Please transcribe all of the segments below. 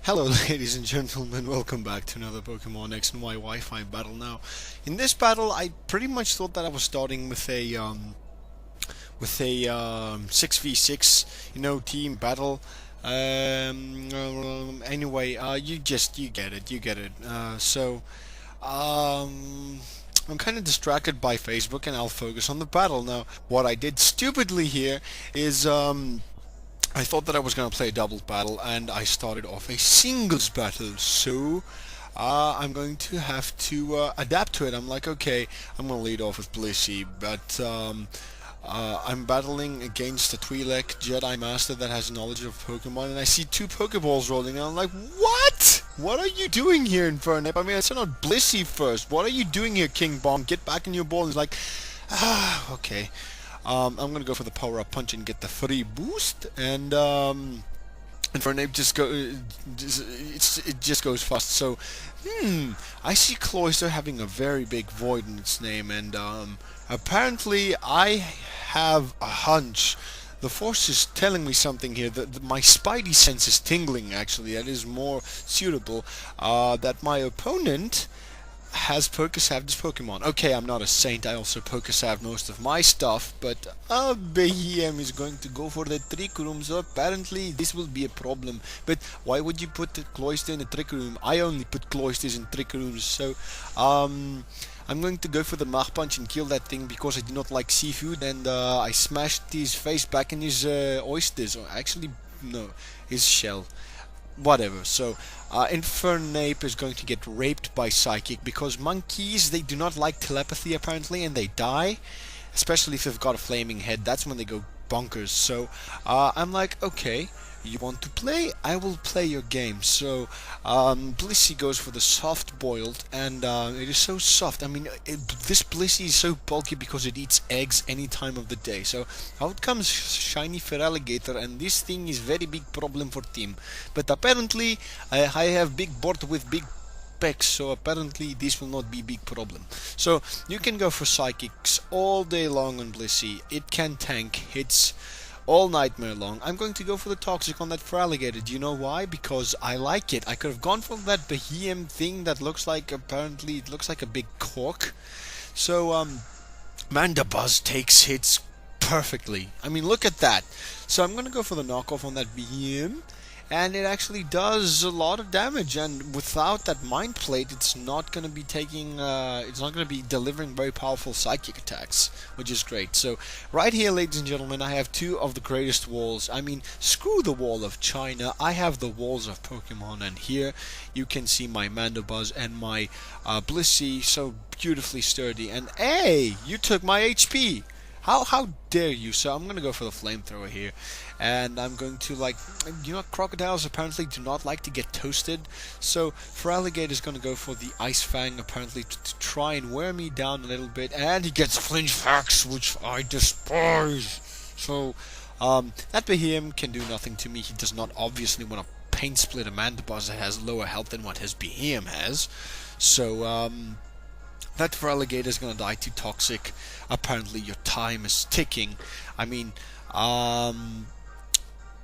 Hello ladies and gentlemen, welcome back to another Pokemon X and Y Wi-Fi battle. Now, in this battle I pretty much thought that I was starting with a 6v6, team battle. Anyway, you get it. I'm kind of distracted by Facebook and I'll focus on the battle. Now, what I did stupidly here is I thought that I was going to play a doubles battle, and I started off a singles battle. So I'm going to have to adapt to it. I'm like, okay, I'm going to lead off with Blissey, but I'm battling against a Twi'lek Jedi Master that has knowledge of Pokemon, and I see two Pokeballs rolling, and I'm like, what? What are you doing here, Infernape? I mean, I sent out Blissey first. What are you doing here, King Bomb? Get back in your ball. And he's like, okay. I'm gonna go for the power up punch and get the free boost, and Infernape it just goes fast. So, I see Cloyster having a very big void in its name, and apparently I have a hunch. The force is telling me something here. That my spidey sense is tingling. Actually, that is more suitable. That my opponent has Pokesav this Pokemon. Okay, I'm not a saint, I also Pokesav most of my stuff, but Behem is going to go for the Trick Room, so apparently this will be a problem. But why would you put the Cloyster in a Trick Room? I only put Cloysters in Trick Rooms, so I'm going to go for the Mach Punch and kill that thing because I do not like seafood, and I smashed his face back in his oysters, or actually, no, his shell. Whatever. So Infernape is going to get raped by Psychic because monkeys, they do not like telepathy apparently, and they die, especially if they've got a flaming head. That's when they go bonkers. So I'm like, okay, you want to play? I will play your game. So Blissey goes for the soft boiled, and it is so soft. I mean, this Blissey is so bulky because it eats eggs any time of the day. So out comes shiny Feraligatr, and this thing is very big problem for team. But apparently I have big board with big pecs, so apparently this will not be big problem. So you can go for Psychics all day long on Blissey. It can tank hits all nightmare long. I'm going to go for the Toxic on that Feraligatr. Do you know why? Because I like it. I could have gone for that Behem thing that looks like, apparently it looks like a big cork. So Mandibuzz takes hits perfectly. I mean, look at that. So I'm going to go for the knockoff on that Behem, and it actually does a lot of damage, and without that Mind Plate it's not going to be delivering very powerful psychic attacks, which is great. So right here, ladies and gentlemen, I have two of the greatest walls. I mean, screw the wall of China, I have the walls of Pokemon, and here you can see my Mandibuzz and my Blissey, so beautifully sturdy. And hey, you took my HP! How dare you? So I'm gonna go for the flamethrower here, and I'm going to, like, crocodiles apparently do not like to get toasted, so Feraligatr is gonna go for the Ice Fang apparently to try and wear me down a little bit, and he gets Flinch Fax, which I despise. So that Behem can do nothing to me. He does not obviously want to paint split a Mandibuzz that has lower health than what his Behem has. So that Feraligatr is gonna die to Toxic. Apparently your time is ticking. I mean,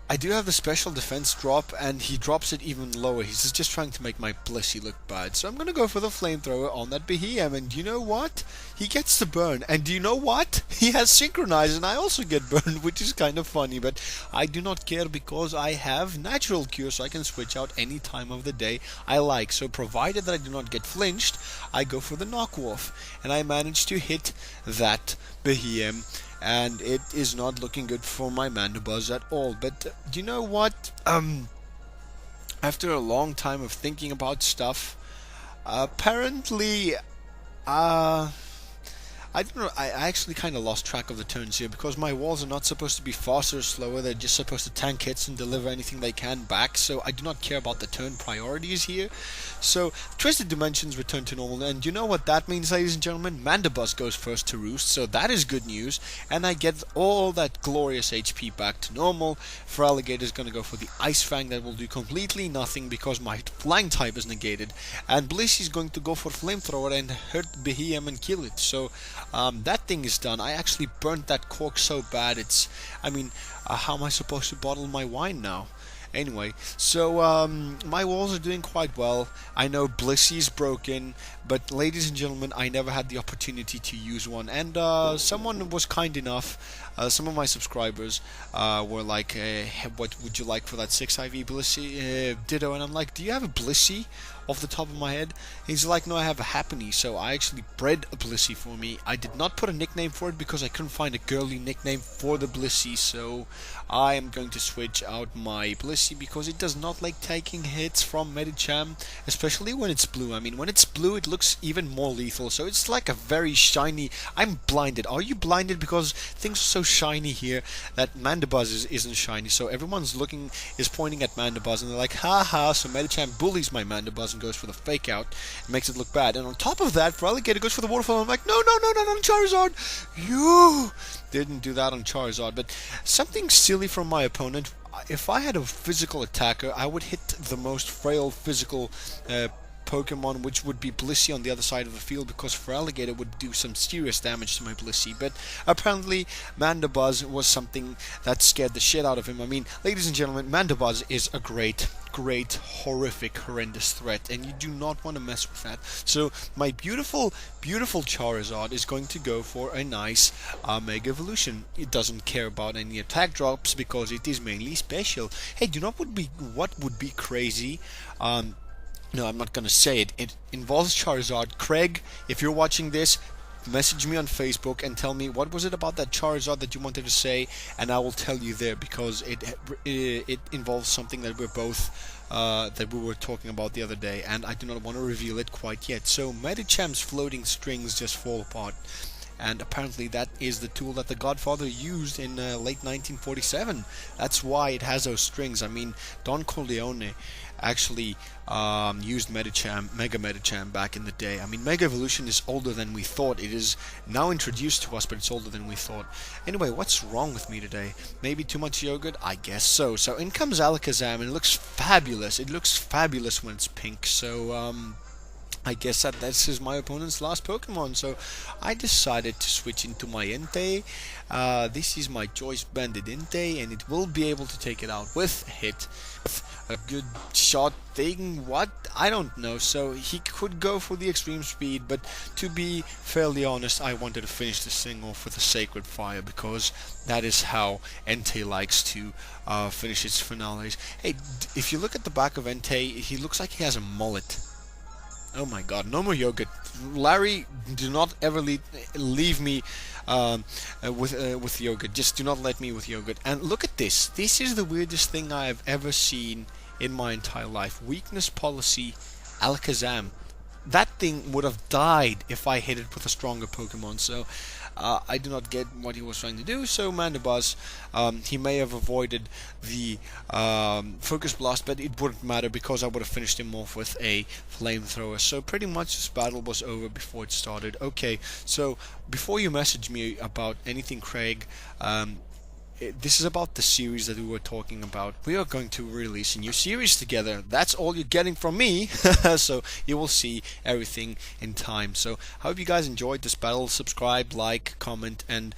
I do have the special defense drop, and he drops it even lower. He's just trying to make my Blissey look bad. So I'm gonna go for the flamethrower on that Behem, and you know what? He gets the burn, and do you know what? He has synchronized, and I also get burned, which is kind of funny, but I do not care because I have natural cure, so I can switch out any time of the day I like. So provided that I do not get flinched, I go for the knockoff, and I manage to hit that Behem, and it is not looking good for my Mandibuzz at all. But do you know what? After a long time of thinking about stuff, apparently, I don't know, I actually kind of lost track of the turns here because my walls are not supposed to be faster or slower, they're just supposed to tank hits and deliver anything they can back, so I do not care about the turn priorities here. So, Twisted Dimensions return to normal, and you know what that means, ladies and gentlemen? Mandibuzz goes first to roost, so that is good news, and I get all that glorious HP back to normal. Feraligatr is going to go for the Ice Fang, that will do completely nothing because my Flying type is negated, and Blissey is going to go for Flamethrower and hurt Behem and kill it. So that thing is done. I actually burnt that cork so bad, how am I supposed to bottle my wine now? Anyway, so my walls are doing quite well. I know Blissy's broken, but ladies and gentlemen, I never had the opportunity to use one. And someone was kind enough. Some of my subscribers were like, "Hey, what would you like for that 6IV Blissey Ditto?" And I'm like, "Do you have a Blissey?" Off the top of my head. He's like, "No, I have a Happiny." So I actually bred a Blissey for me. I did not put a nickname for it because I couldn't find a girly nickname for the Blissey. So I am going to switch out my Blissey because it does not like taking hits from Medicham, especially when it's blue. I mean, when it's blue, it looks even more lethal. So it's like a very shiny. I'm blinded. Are you blinded? Because things are so shiny here that Mandibuzz isn't shiny. So everyone's is pointing at Mandibuzz, and they're like, "Ha!" So Medicham bullies my Mandibuzz and goes for the fake out. It makes it look bad. And on top of that, Feraligatr goes for the waterfall. I'm like, no, Charizard! You didn't do that on Charizard. But something silly from my opponent. If I had a physical attacker, I would hit the most frail physical Pokemon, which would be Blissey on the other side of the field, because Feraligatr would do some serious damage to my Blissey. But apparently Mandibuzz was something that scared the shit out of him. I mean, ladies and gentlemen, Mandibuzz is a great, horrific, horrendous threat, and you do not want to mess with that. So my beautiful Charizard is going to go for a nice Mega Evolution. It doesn't care about any attack drops because it is mainly special. Hey, do you know what would be crazy? No, I'm not gonna say it. It involves Charizard. Craig, if you're watching this, message me on Facebook and tell me what was it about that Charizard that you wanted to say, and I will tell you there, because it involves something that we're both that we were talking about the other day, and I do not want to reveal it quite yet. So Medicham's floating strings just fall apart. And apparently that is the tool that the Godfather used in late 1947. That's why it has those strings. I mean, Don Corleone actually used Mega Medicham back in the day. I mean, Mega Evolution is older than we thought. It is now introduced to us, but it's older than we thought. Anyway, what's wrong with me today? Maybe too much yogurt? I guess so. So in comes Alakazam, and it looks fabulous. It looks fabulous when it's pink. So, I guess that this is my opponent's last Pokemon, so I decided to switch into my Entei. This is my Choice Banded Entei, and it will be able to take it out with a hit. With a good shot thing, what? I don't know, so he could go for the extreme speed, but to be fairly honest, I wanted to finish this thing off with a Sacred Fire, because that is how Entei likes to finish its finales. Hey, if you look at the back of Entei, he looks like he has a mullet. Oh my god, no more yogurt. Larry, do not ever leave me with yogurt. Just do not let me with yogurt. And look at this. This is the weirdest thing I have ever seen in my entire life. Weakness policy, Alakazam. That thing would have died if I hit it with a stronger Pokemon. So I do not get what he was trying to do. So Mandibuzz, he may have avoided the Focus Blast, but it wouldn't matter because I would have finished him off with a Flamethrower. So pretty much this battle was over before it started. Okay, so before you message me about anything, Craig, this is about the series that we were talking about. We are going to release a new series together. That's all you're getting from me. So you will see everything in time. So I hope you guys enjoyed this battle. Subscribe, like, comment, and